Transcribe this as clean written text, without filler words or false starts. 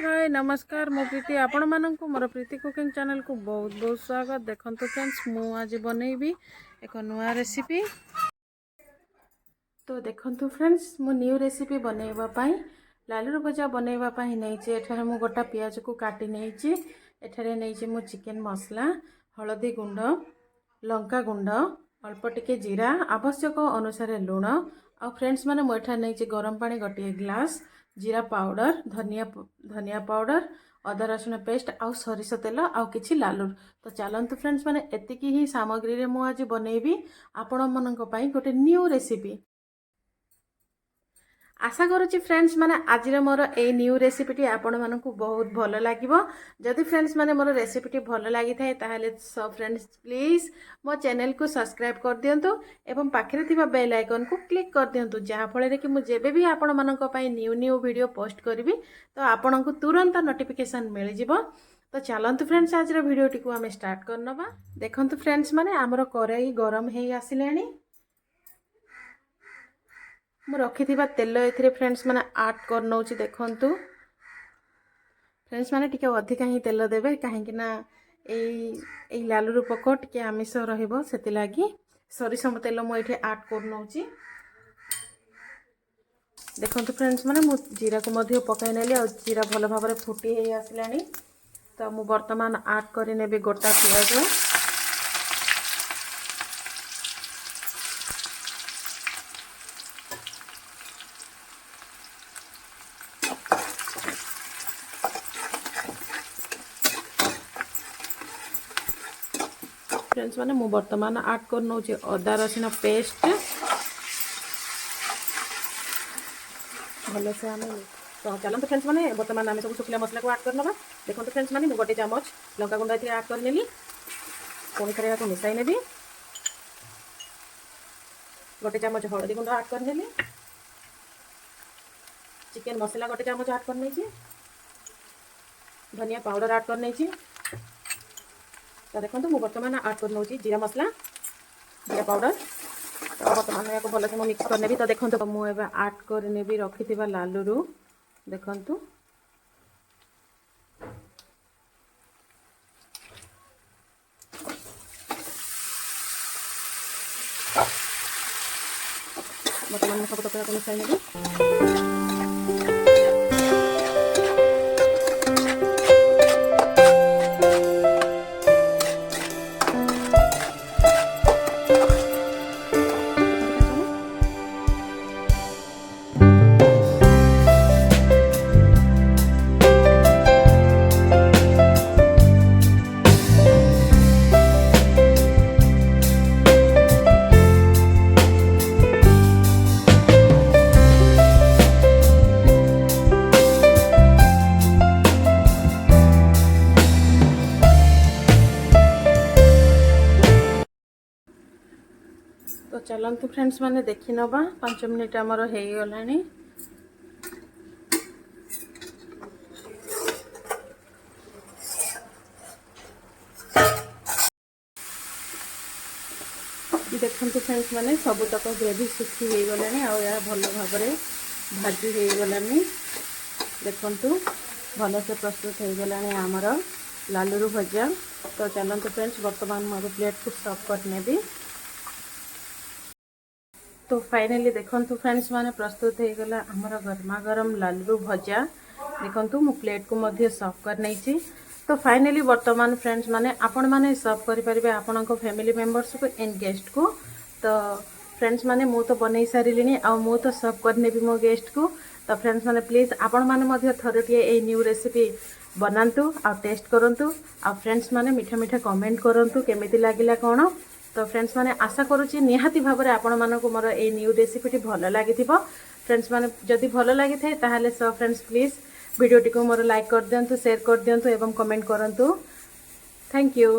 हाय नमस्कार मो प्रीति आपण मानक मोर प्रीति कुकिंग चैनल को बहुत बहुत स्वागत। देखंतु फ्रेंड्स मु आज बनैबी एक नुआ रेसिपी। तो देखंतु फ्रेंड्स मु न्यू रेसिपी बनैबा पई लालूर भजा बनैबा पई नैचे। एठारे मु गोटा पियाज को काटी नैचे। एठारे नैचे मु चिकन मसला, हळदी गुंड, लंका गुंड, अल्प टिके जीरा, आवश्यक अनुसार लुण आ फ्रेंड्स माने मु एठा नैचे गरम पानी गोटे ग्लास, जीरा पाउडर, धनिया पाउडर, अदा रसुण पेस्ट आउ सरिष तेल आउ किछि लालूर। तो चलंतु फ्रेंड्स माने एतिकी ही सामग्री रे मु आज बनैबी आपण मनक पई गोटे न्यू रेसिपी। आशा करुच्ची फ्रेंड्स माने आज मोर ए न्यू रेसिपीटी आपण मानक बहुत भल लगिवो। जदि फ्रेंड्स माने मोर रेसिपीटी भल लगी थाए ताहले सब फ्रेंड्स प्लीज मो चैनल को सब्सक्राइब कर दियंतु एवं पाखरे थिबा बेल आइकन को क्लिक कर दियंतु, जहा फळे कि मु जेबे भी आपण मानक पई न्यू न्यू वीडियो पोस्ट करबी तो आपण को तुरंत नोटिफिकेशन मिल जिवो। तो चलंतु फ्रेंड्स आज वीडियोटी को आम स्टार्ट करनबा। देखंतु फ्रेंड्स माने हमर कड़ाई गरम हे आसिलानी। मु रखी तेल ए फ्रेंड्स माने ऐड कर नौची। देखंतु फ्रेंड्स माने टिके अधिका ही तेल देबे काहेकि ना ए लालूर पक टिके आमिष रहिबो सेति लागि सरिष तेल मु एठी ऐड कर नौची। देखंतु फ्रेंड्स माने मु जीरा को मध्य पकाई नेली और जीरा भल भाबरे फुटी हे आसिलानी। तो मु वर्तमान ऐड करि नेबे गोटा पियाज। फ्रेंड्स माने मु वर्तमान ऐड कर नौची अदा रसुण पेस्ट भल से आम। तो चलते फ्रेंड्स माने वर्तमान आम सब शुखला मसला को ऐड करनबा। देखो फ्रेंड्स माने मु गोटे चामच लंका गुंडा एथि ऐड कर नेली। पुणी थरे को मिसाई नेबी। गोटे चामच हळदी गुंडा ऐड कर नेली। चिकन मसला गोटे चामच ऐड कर नेची। धनिया पाउडर ऐड कर नेची। तो देखो मु वर्तमान ऐड कर नौची जीरा मसला, जीरा पाउडर। तो वर्तमान या भल से मिक्स कर नेबी। तो देखो मु एबे ऐड कर नेबी रखी लालूरू। देखंतु वर्तमान सब तक मिसाई नेबी। तो चलंतु फ्रेंड्स माने देखि नबा 5 मिनिट हमर हे गलानी। देखंतु फ्रेंड्स माने सब तक ग्रेवी सुखी हे गलानी आ या भल भाबरे भाजी हे गलानी। देखंतु भल से प्रस्तुत हे गलानी हमर लालूरू भजा। तो चलंतु फ्रेंड्स वर्तमान मोर प्लेट को सर्व कर नेबी। तो फाइनली देखंतु फ्रेंड्स माने प्रस्तुत हो गला हमर गरमा गरम लालूरू भजा। देखंतु मु प्लेट को मध्य सर्व कर नैची। तो फाइनली वर्तमान फ्रेंड्स माने आपण माने सर्व करि परिबे आपन को फैमिली मेंबर्स को एंड गेस्ट को। तो फ्रेंड्स माने मु तो बनै सारिलिनी आ मु तो सर्व कर नेबी मो गेस्ट को। तो फ्रेंड्स माने प्लीज आपण माने मध्य थरटिए ए न्यू रेसिपी बनांतु आ टेस्ट करंतु। आ फ्रेंड्स माने मीठा मीठा कमेंट करंतु केमिति लागिला कोन। तो फ्रेंड्स माने आशा करूची निहाती भाबरे आपण मानको मोर ए न्यू रेसिपीटी भल लागिथिबो। फ्रेंड्स माने जदि भल लागि थाए ताहाले सब फ्रेंड्स प्लीज वीडियोटी को मोर लाइक कर दियंतु, शेयर कर दियंतु एवं कमेंट करंतु। Thank you.